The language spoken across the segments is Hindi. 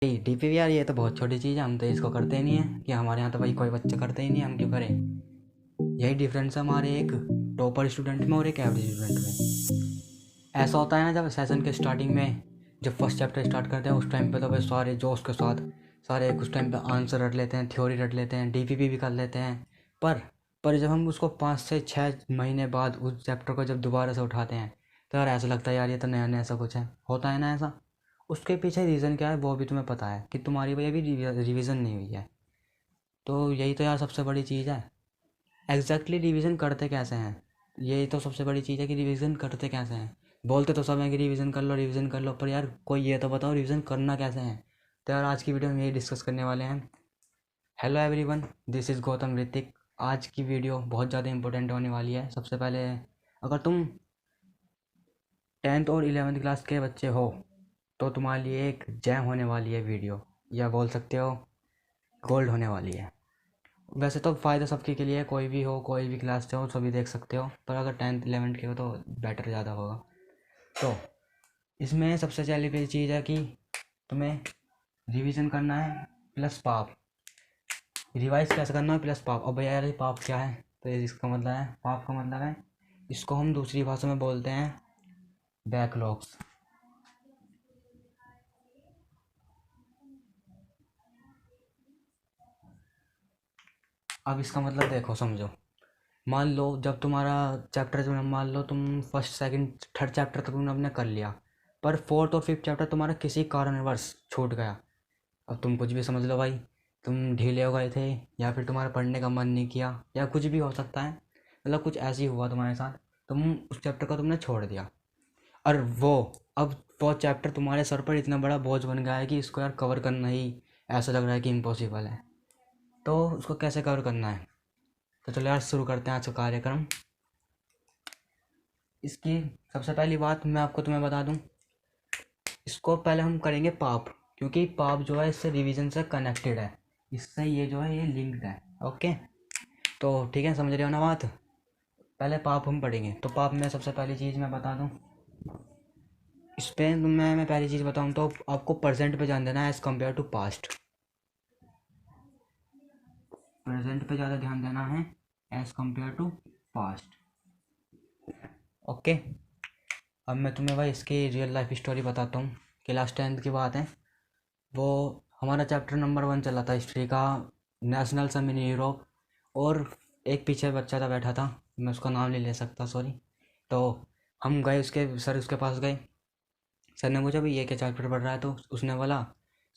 डीपी यार, ये तो बहुत छोटी चीज़ है, हम तो इसको करते ही नहीं है कि हमारे यहाँ तो भाई कोई बच्चा करते ही नहीं, हम क्यों करें। यही डिफरेंस है हमारे एक टॉपर स्टूडेंट में और एक एवरेज स्टूडेंट में। ऐसा होता है ना, जब सेशन के स्टार्टिंग में जब फर्स्ट चैप्टर स्टार्ट करते हैं उस टाइम पे तो भाई सारे जोश के साथ सारे उस टाइम पे आंसर रट लेते हैं, थ्योरी रट लेते हैं, डीपीपी भी कर लेते हैं। पर जब हम उसको 5 से 6 महीने बाद उस चैप्टर को जब दोबारा से उठाते हैं तो यार ऐसा लगता है यार ये तो नया नया ऐसा कुछ है, होता है ना ऐसा। उसके पीछे रीज़न क्या है वो भी तुम्हें पता है कि तुम्हारी भाई अभी रिवीजन नहीं हुई है। तो यही तो यार सबसे बड़ी चीज़ है। एग्जैक्टली रिवीजन करते कैसे हैं, यही तो सबसे बड़ी चीज़ है कि रिवीजन करते कैसे हैं। बोलते तो सब हैं कि रिवीजन कर लो, पर यार कोई ये तो बताओ रिवीजन करना कैसे है। तो यार आज की वीडियो में यही डिस्कस करने वाले हैं। Hello everyone, this is Gautam Hrithik. आज की वीडियो बहुत ज़्यादा इंपॉर्टेंट होने वाली है। सबसे पहले, अगर तुम 10th और 11th क्लास के बच्चे हो तो तुम्हारे लिए एक जैम होने वाली है वीडियो, या बोल सकते हो गोल्ड होने वाली है। वैसे तो फ़ायदा सबके के लिए है, कोई भी हो कोई भी क्लास से हो सभी देख सकते हो, पर अगर 10th 11th के हो तो बेटर ज़्यादा होगा। तो इसमें सबसे पहली चीज़ है कि तुम्हें रिवीजन करना है प्लस पाप। रिवाइज कैसे करना है प्लस पाप। अब भैया यार पाप क्या है, तो इसका मतलब है, पाप का मतलब है, इसको हम दूसरी भाषा में बोलते हैं बैकलॉग्स। अब इसका मतलब देखो समझो, मान लो जब तुम्हारा चैप्टर जो मान लो तुम फर्स्ट सेकंड थर्ड चैप्टर तक तुमने अपने कर लिया, पर फोर्थ और फिफ्थ चैप्टर तुम्हारा किसी कारणवश छूट गया। अब तुम कुछ भी समझ लो भाई, तुम ढीले हो गए थे या फिर तुम्हारा पढ़ने का मन नहीं किया या कुछ भी हो सकता है, मतलब कुछ ऐसे ही हुआ तुम्हारे साथ, तुम उस चैप्टर को तुमने छोड़ दिया। और अब वो चैप्टर तुम्हारे सर पर इतना बड़ा बोझ बन गया है कि इसको यार कवर करना ही ऐसा लग रहा है कि इम्पॉसिबल है। तो उसको कैसे कवर करना है, तो चलो यार शुरू करते हैं आज का कार्यक्रम। इसकी सबसे पहली बात मैं आपको तुम्हें बता दूं, इसको पहले हम करेंगे पाप, क्योंकि पाप जो है इससे रिवीजन से कनेक्टेड है, इससे ये जो है ये लिंक्ड है। ओके, तो ठीक है, समझ रहे हो ना बात। पहले पाप हम पढ़ेंगे, तो पाप में सबसे पहली चीज़ मैं बता दूं, इस पर मैं पहली चीज़ बताऊं तो आपको प्रेजेंट पे ध्यान देना है as compare to past. Present पे ज़्यादा ध्यान देना है as compare to past. Okay, अब मैं तुम्हें भाई इसकी रियल लाइफ स्टोरी बताता हूँ। क्लास 10th की बात है, वो हमारा चैप्टर नंबर 1 चला था हिस्ट्री का, नेशनल सम इन यूरोप। और एक पीछे बच्चा था बैठा था, मैं उसका नाम नहीं ले सकता सॉरी। तो हम गए उसके पास गए। सर ने पूछा भाई ये क्या चैप्टर पढ़ रहा है, तो उसने बोला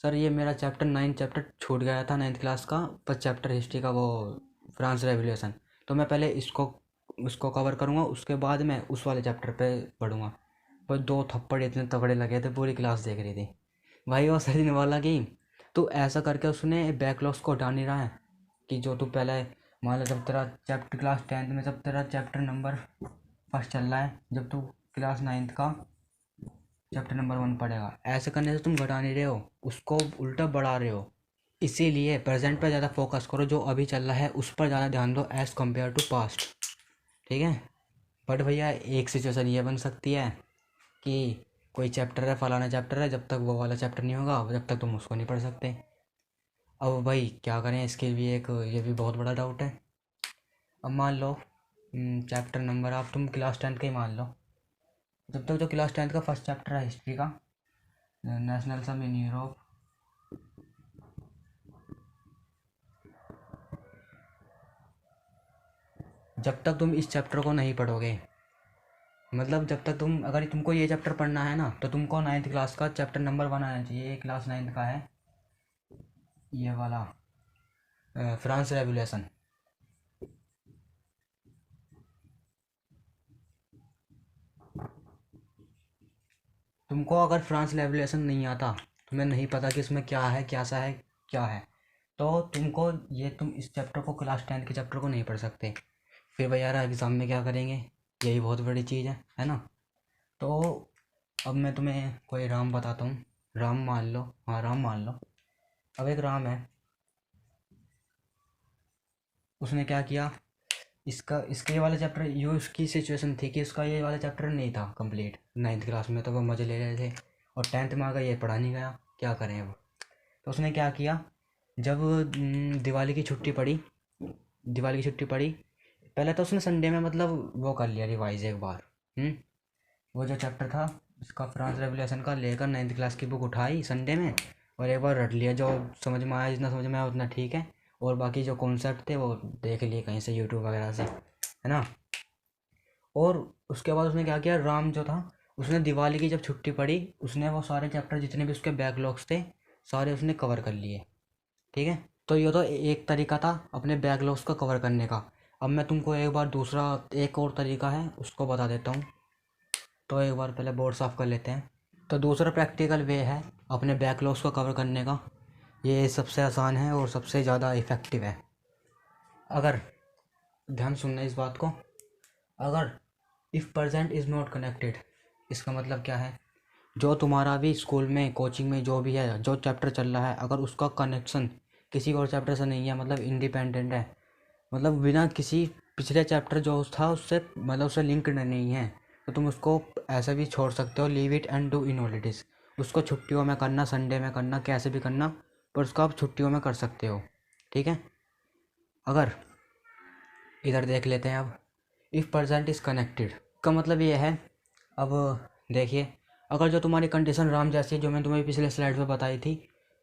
सर ये मेरा चैप्टर 9 चैप्टर छूट गया था 9th क्लास का, फर्स्ट चैप्टर हिस्ट्री का, वो फ्रांस रेवोल्यूशन। तो मैं पहले उसको कवर करूँगा, उसके बाद मैं उस वाले चैप्टर पे पढ़ूँगा। पर 2 थप्पड़ इतने तगड़े लगे थे, पूरी क्लास देख रही थी भाई। वो सर ने बोला कि तू ऐसा करके, उसने बैकलॉग्स को हटा नहीं रहा है कि जो तू पहले, मान लो जब तेरा चैप्टर क्लास 10th में जब तेरा चैप्टर नंबर फर्स्ट चल रहा है, जब तू क्लास 9th का चैप्टर नंबर 1 पढ़ेगा, ऐसे करने से तुम घटा नहीं रहे हो, उसको उल्टा बढ़ा रहे हो। इसीलिए प्रेजेंट पर ज़्यादा फोकस करो, जो अभी चल रहा है उस पर ज़्यादा ध्यान दो एज़ कम्पेयर टू पास्ट। ठीक है। बट भैया एक सिचुएशन ये बन सकती है कि कोई चैप्टर है, फलाना चैप्टर है, जब तक वो वाला चैप्टर नहीं होगा जब तक तुम उसको नहीं पढ़ सकते। अब भाई क्या करें, इसके भी एक ये भी बहुत बड़ा डाउट है। अब मान लो चैप्टर नंबर आप तुम क्लास 10th का ही मान लो, जब तक जो क्लास 10th का फर्स्ट चैप्टर है हिस्ट्री का, नेशनल सम इन यूरोप, जब तक तुम इस चैप्टर को नहीं पढ़ोगे, मतलब जब तक तुम, अगर तुमको ये चैप्टर पढ़ना है ना, तो तुमको 9th क्लास का चैप्टर नंबर 1 आना चाहिए। ये क्लास 9th का है, ये वाला फ्रांस रेवोल्यूशन। तुमको अगर फ्रांस रेवोल्यूशन नहीं आता, तुम्हें नहीं पता कि इसमें क्या है कैसा है क्या है, तो तुम इस चैप्टर को, क्लास 10th के चैप्टर को नहीं पढ़ सकते। फिर भैया यार एग्ज़ाम में क्या करेंगे, यही बहुत बड़ी चीज़ है ना। तो अब मैं तुम्हें कोई राम बताता हूँ, राम मान लो, हाँ राम मान लो। अब एक राम है, उसने क्या किया, इसका ये वाला चैप्टर, ये उसकी सिचुएशन थी कि इसका ये वाला चैप्टर नहीं था कंप्लीट 9th क्लास में, तो वो मज़े ले रहे थे, और 10th में आ गया ये पढ़ा नहीं गया, क्या करें अब। तो उसने क्या किया, जब दिवाली की छुट्टी पड़ी, पहले तो उसने संडे में मतलब वो कर लिया रिवाइज एक बार। वो जो चैप्टर था उसका फ्रांस रेवोल्यूशन का लेकर 9th क्लास की बुक उठाई संडे में और एक बार रट लिया, जो समझ में आया, जितना समझ में आया उतना ठीक है, और बाकी जो कॉन्सेप्ट थे वो देख लिए कहीं से यूट्यूब वगैरह से, है ना। और उसके बाद उसने क्या किया, राम जो था उसने दिवाली की जब छुट्टी पड़ी उसने वो सारे चैप्टर जितने भी उसके बैकलॉग्स थे सारे उसने कवर कर लिए। ठीक है, तो ये तो एक तरीका था अपने बैकलॉग्स को कवर करने का। अब मैं तुमको एक बार दूसरा एक और तरीका है उसको बता देता हूँ। तो एक बार पहले बोर्ड साफ़ कर लेते हैं। तो दूसरा प्रैक्टिकल वे है अपने बैकलॉग्स को कवर करने का, ये सबसे आसान है और सबसे ज़्यादा इफ़ेक्टिव है। अगर ध्यान सुनना इस बात को, अगर if present is not connected, इसका मतलब क्या है, जो तुम्हारा भी स्कूल में कोचिंग में जो भी है जो चैप्टर चल रहा है अगर उसका कनेक्शन किसी और चैप्टर से नहीं है, मतलब इंडिपेंडेंट है, मतलब बिना किसी पिछले चैप्टर जो था उससे मतलब उससे लिंक्ड नहीं है, तो तुम उसको ऐसे भी छोड़ सकते हो, leave it and do in holidays. उसको छुट्टियों में करना, संडे में करना, कैसे भी करना, पर उसको आप छुट्टियों में कर सकते हो। ठीक है, अगर इधर देख लेते हैं अब, इफ़ प्रेजेंट इज़ कनेक्टेड का मतलब ये है, अब देखिए, अगर जो तुम्हारी कंडीशन राम जैसी जो मैं तुम्हें पिछले स्लाइड में बताई थी,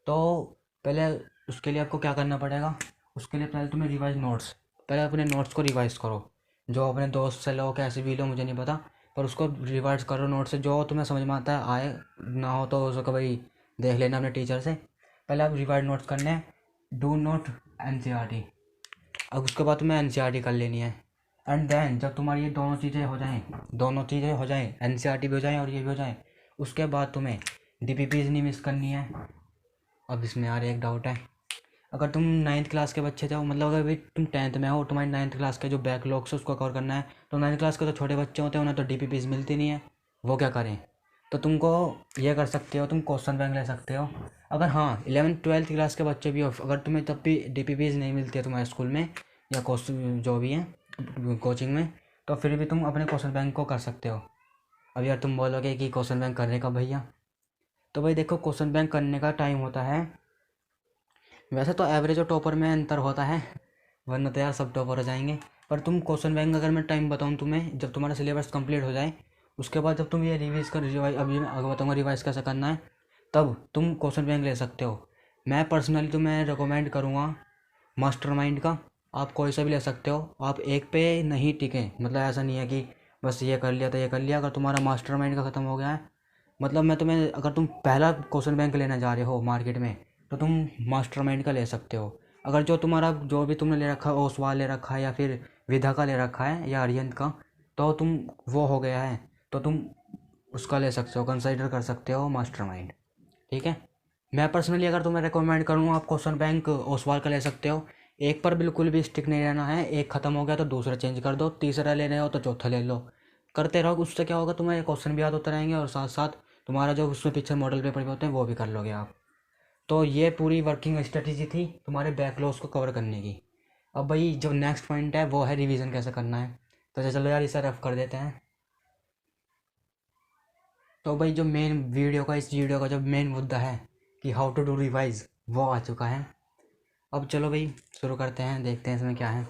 तो पहले उसके लिए आपको क्या करना पड़ेगा, उसके लिए पहले तुम्हें रिवाइज नोट्स, पहले अपने नोट्स को रिवाइज करो, जो अपने दोस्त से लो कैसे भी लो मुझे नहीं पता, पर उसको रिवाइज करो नोट्स से, जो तुम्हें समझ में आता है, आए ना हो तो उसको भाई देख लेना अपने टीचर से। पहले आप रिवाइज नोट्स करने हैं, डू नोट एन। अब उसके बाद तुम्हें एन कर लेनी है। एंड देन जब तुम्हारी ये दोनों चीज़ें हो जाएं, एन भी हो जाएं और ये भी हो जाएं, उसके बाद तुम्हें DPPs नहीं मिस करनी है। अब इसमें यार एक डाउट है, अगर तुम 9th क्लास के बच्चे थे, मतलब अगर भी तुम 10th में हो और तुम्हारी 9th क्लास के जो बैकलॉग्स है उसको कवर करना है, तो 9th क्लास के तो छोटे बच्चे होते हैं उन्हें तो DPPs मिलती नहीं है, वो क्या करें, तो तुमको ये कर सकते हो, तुम क्वेश्चन बैंक ले सकते हो। अगर हाँ 11th-12th क्लास के बच्चे भी हो, अगर तुम्हें तब भी DPPs नहीं मिलती है तुम्हारे स्कूल में या जो भी है कोचिंग में, तो फिर भी तुम अपने क्वेश्चन बैंक को कर सकते हो। अब यार तुम बोलोगे कि क्वेश्चन बैंक करने का भैया, तो भाई देखो क्वेश्चन बैंक करने का टाइम होता है, वैसे तो एवरेज और टॉपर में अंतर होता है, वरना तो यार सब टॉपर हो जाएंगे, पर तुम क्वेश्चन बैंक अगर मैं टाइम बताऊँ तुम्हें, जब तुम्हारा सिलेबस कंप्लीट हो जाए उसके बाद जब तुम ये रिवाइज अभी मैं आगे बताऊँगा रिवाइज कैसे करना है, तब तुम क्वेश्चन बैंक ले सकते हो। मैं पर्सनली तुम्हें रिकमेंड करूँगा मास्टरमाइंड का, आप कोई सा भी ले सकते हो, आप एक पे नहीं टिके, मतलब ऐसा नहीं है कि बस ये कर लिया तो ये कर लिया, अगर तुम्हारा मास्टरमाइंड का ख़त्म हो गया है, मतलब मैं तुम्हें, अगर तुम पहला क्वेश्चन बैंक लेने जा रहे हो मार्केट में तो तुम मास्टरमाइंड का ले सकते हो। अगर जो तुम्हारा जो भी तुमने ले रखा है ओसवाल ले रखा है या फिर विधा का ले रखा है या अरिहंत का, तो तुम वो हो गया है तो तुम उसका ले सकते हो, कंसिडर कर सकते हो मास्टरमाइंड। ठीक है, मैं पर्सनली अगर तुम्हें रिकमेंड करूँ आप क्वेश्चन बैंक ओसवाल का ले सकते हो। एक पर बिल्कुल भी स्टिक नहीं रहना है, एक ख़त्म हो गया तो दूसरा चेंज कर दो, तीसरा ले रहे हो तो चौथा ले लो, करते रहो, उससे क्या होगा तुम्हें क्वेश्चन भी याद होते रहेंगे और साथ साथ तुम्हारा जो उसमें पिक्चर मॉडल पेपर भी होते हैं वो भी कर लोगे आप। तो ये पूरी वर्किंग स्ट्रेटेजी थी तुम्हारे बैकलॉग्स को कवर करने की। अब भाई जो नेक्स्ट पॉइंट है वो है रिवीजन कैसे करना है, तो चलो यार इसे रफ कर देते हैं। तो भाई जो मेन वीडियो का इस वीडियो का जो मेन मुद्दा है कि हाउ टू डू रिवाइज वो आ चुका है। अब चलो भाई शुरू करते हैं, देखते हैं इसमें क्या है।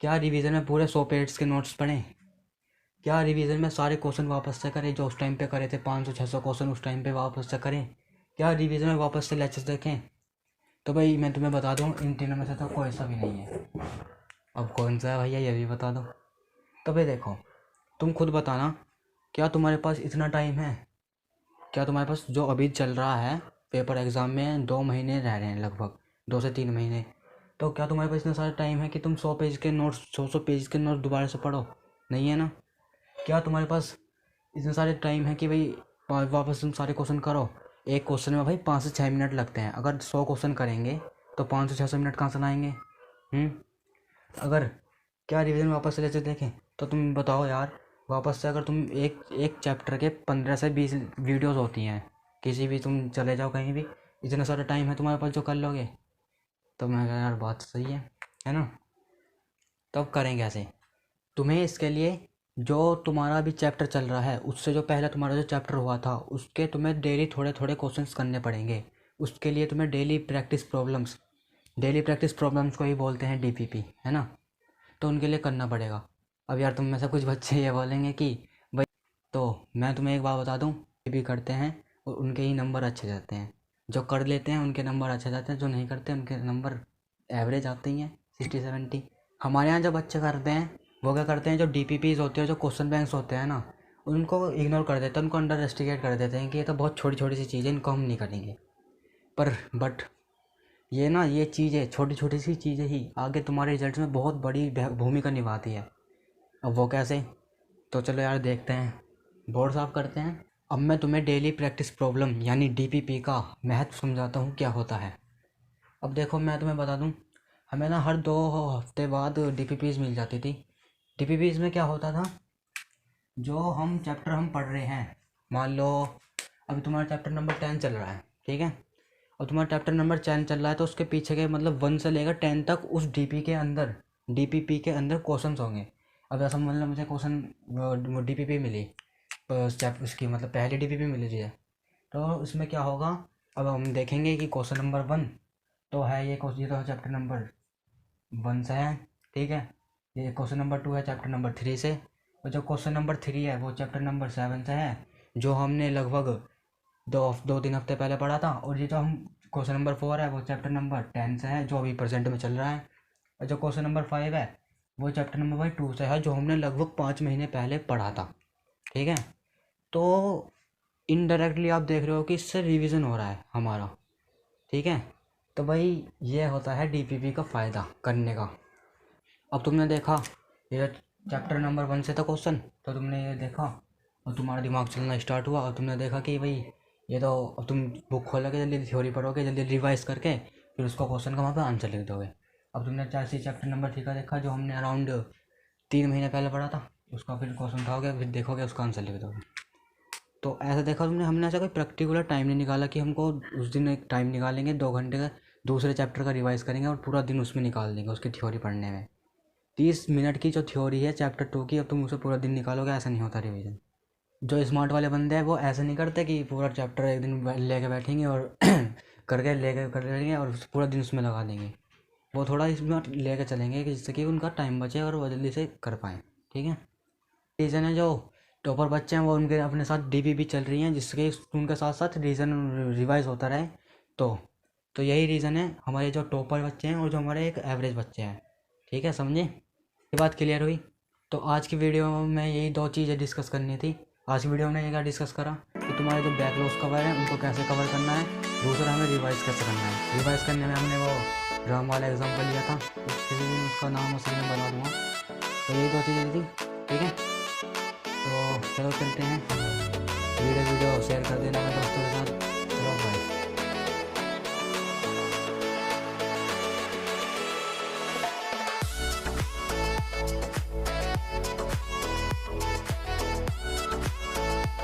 क्या रिवीजन में पूरे 100 पेज के नोट्स पढ़ें, क्या रिवीजन में सारे क्वेश्चन वापस से करें जो उस टाइम पे करे थे, 500-600 क्वेश्चन उस टाइम पे वापस से करें, क्या रिवीजन में वापस से लेक्चर्स देखें। तो भाई मैं तुम्हें बता दूं इन तीनों में से तो कोई सा भी नहीं है। अब कौन सा है भैया ये भी बता दो। तो भाई देखो, तुम खुद बताना, क्या तुम्हारे पास इतना टाइम है, क्या तुम्हारे पास जो अभी चल रहा है पेपर एग्ज़ाम में 2 महीने रह रहे हैं, लगभग 2 से 3 महीने, तो क्या तुम्हारे पास इतना सारा टाइम है कि तुम 100 पेज के नोट्स 100 पेज के नोट्स दोबारा से पढ़ो, नहीं है ना। क्या तुम्हारे पास इतने सारे टाइम है कि भाई वापस तुम सारे क्वेश्चन करो, एक क्वेश्चन में भाई 5 से 6 मिनट लगते हैं, अगर 100 क्वेश्चन करेंगे तो 500-600 मिनट कहाँ से लाएंगे। अगर क्या रिवीजन वापस से लेते देखें, तो तुम बताओ यार, वापस से अगर तुम एक एक चैप्टर के 15 से 20 वीडियोस होती हैं, किसी भी तुम चले जाओ कहीं भी, इतना सारा टाइम है तुम्हारे पास जो कर लोगे, तो मैं कहा यार बात सही है ना। तब करेंगे ऐसे, तुम्हें इसके लिए जो तुम्हारा भी चैप्टर चल रहा है उससे जो पहले तुम्हारा जो चैप्टर हुआ था उसके तुम्हें डेली थोड़े थोड़े क्वेश्चंस करने पड़ेंगे, उसके लिए तुम्हें डेली प्रैक्टिस प्रॉब्लम्स को ही बोलते हैं डीपीपी, है ना। तो उनके लिए करना पड़ेगा। अब यार तुम में से कुछ बच्चे ये बोलेंगे कि भाई, तो मैं तुम्हें एक बात बता दूं, भी करते हैं और उनके ही नंबर अच्छे जाते हैं। जो कर लेते हैं उनके नंबर अच्छे जाते हैं, जो नहीं करते उनके नंबर एवरेज आते ही हैं 60-70। हमारे यहाँ जो बच्चे करते हैं वो क्या करते हैं, जो डीपीपीज होते हैं, जो क्वेश्चन बैंक्स होते हैं ना, उनको इग्नोर कर देते हैं, उनको अंडर एस्टिमेट कर देते हैं कि ये तो बहुत छोटी छोटी सी चीज़ें, इनको हम नहीं करेंगे। बट ये ना, ये चीज़ें, छोटी छोटी सी चीज़ें ही आगे तुम्हारे रिजल्ट में बहुत बड़ी भूमिका निभाती है। अब वो कैसे, तो चलो यार देखते हैं, बोर्ड साफ करते हैं। अब मैं तुम्हें डेली प्रैक्टिस प्रॉब्लम यानी डीपीपी का महत्व समझाता हूँ क्या होता है। अब देखो मैं तुम्हें बता दूँ, हमें ना हर 2 हफ्ते बाद डीपीपीज मिल जाती थी। डीपीपीज में क्या होता था, जो हम चैप्टर हम पढ़ रहे हैं, मान लो अभी तुम्हारा चैप्टर नंबर 10 चल रहा है, ठीक है, और तुम्हारा चैप्टर नंबर 10 चल रहा है, तो उसके पीछे के मतलब 1 से लेकर 10 तक उस डीपीपी के अंदर क्वेश्चंस होंगे। अब ऐसा मतलब मुझे क्वेश्चन डीपीपी मिली, उसकी मतलब पहली डीपीपी मिली है, तो इसमें क्या होगा, अब हम देखेंगे कि क्वेश्चन नंबर 1 तो है ये तो चैप्टर नंबर 1 से है, ठीक है। ये क्वेश्चन नंबर 2 है चैप्टर नंबर 3 से, और जो क्वेश्चन नंबर 3 है वो चैप्टर नंबर 7 से है, जो हमने लगभग 2-3 हफ्ते पहले पढ़ा था। और ये जो हम क्वेश्चन नंबर 4 है वो चैप्टर नंबर 10 से है, जो अभी प्रेजेंट में चल रहा है। और जो क्वेश्चन नंबर 5 है वो चैप्टर नंबर 2 से है, जो हमने लगभग 5 महीने पहले पढ़ा था, ठीक है। तो इनडायरेक्टली आप देख रहे हो कि इससे रिवीजन हो रहा है हमारा, ठीक है। तो भाई ये होता है डीपीपी का फ़ायदा करने का। अब तुमने देखा ये चैप्टर नंबर 1 से था क्वेश्चन, तो तुमने ये देखा और तुम्हारा दिमाग चलना स्टार्ट हुआ, और तुमने देखा कि भाई ये तो, अब तुम बुक खोलोगे, जल्दी थ्योरी पढ़ोगे, जल्दी रिवाइज करके फिर उसको क्वेश्चन का वहाँ पे आंसर लिख दोगे। अब तुमने चैप्टर नंबर 3 का देखा, जो हमने अराउंड 3 महीने पहले पढ़ा था, उसका फिर क्वेश्चन उठाओगे, फिर देखोगे, उसका आंसर लिख दोगे। तो ऐसा देखा तुमने, हमने ऐसा कोई पर्टिकुलर टाइम नहीं निकाला कि हमको उस दिन एक टाइम निकालेंगे 2 घंटे का, दूसरे चैप्टर का रिवाइज करेंगे और पूरा दिन उसमें निकाल देंगे उसकी थ्योरी पढ़ने में। 30 मिनट की जो थ्योरी है चैप्टर 2 की, अब तुम उसे पूरा दिन निकालोगे, ऐसा नहीं होता रिवीजन। जो स्मार्ट वाले बंदे हैं वो ऐसे नहीं करते कि पूरा चैप्टर एक दिन लेके बैठेंगे और करके लेके कर लेंगे और पूरा दिन उसमें लगा देंगे। वो थोड़ा इसमें लेके चलेंगे कि जिससे कि उनका टाइम बचे और वो जल्दी से कर पाएँ, ठीक है। रीज़न है, जो टॉपर बच्चे हैं वो उनके अपने साथ डीपीपी चल रही हैं, जिससे उनके साथ साथ रीजन रिवाइज होता रहे। तो यही रीज़न है हमारे जो टॉपर बच्चे हैं और जो हमारे एक एवरेज बच्चे हैं, ठीक है, समझे, ये बात क्लियर हुई। तो आज की वीडियो में यही 2 चीज़ें डिस्कस करनी थी। आज की वीडियो में ये क्या डिस्कस करा कि तुम्हारे जो बैकलॉग्स कवर हैं उनको कैसे कवर करना है, दूसरा हमें रिवाइज कैसे करना है। रिवाइज करने में हमने वो ड्राम वाला एग्जाम्पल लिया था, किसी दिन उसका नाम उसी में बता दूँगा। तो यही 2 चीज़ें थी, ठीक है। तो चलो चलते हैं, वीडियो शेयर कर देना।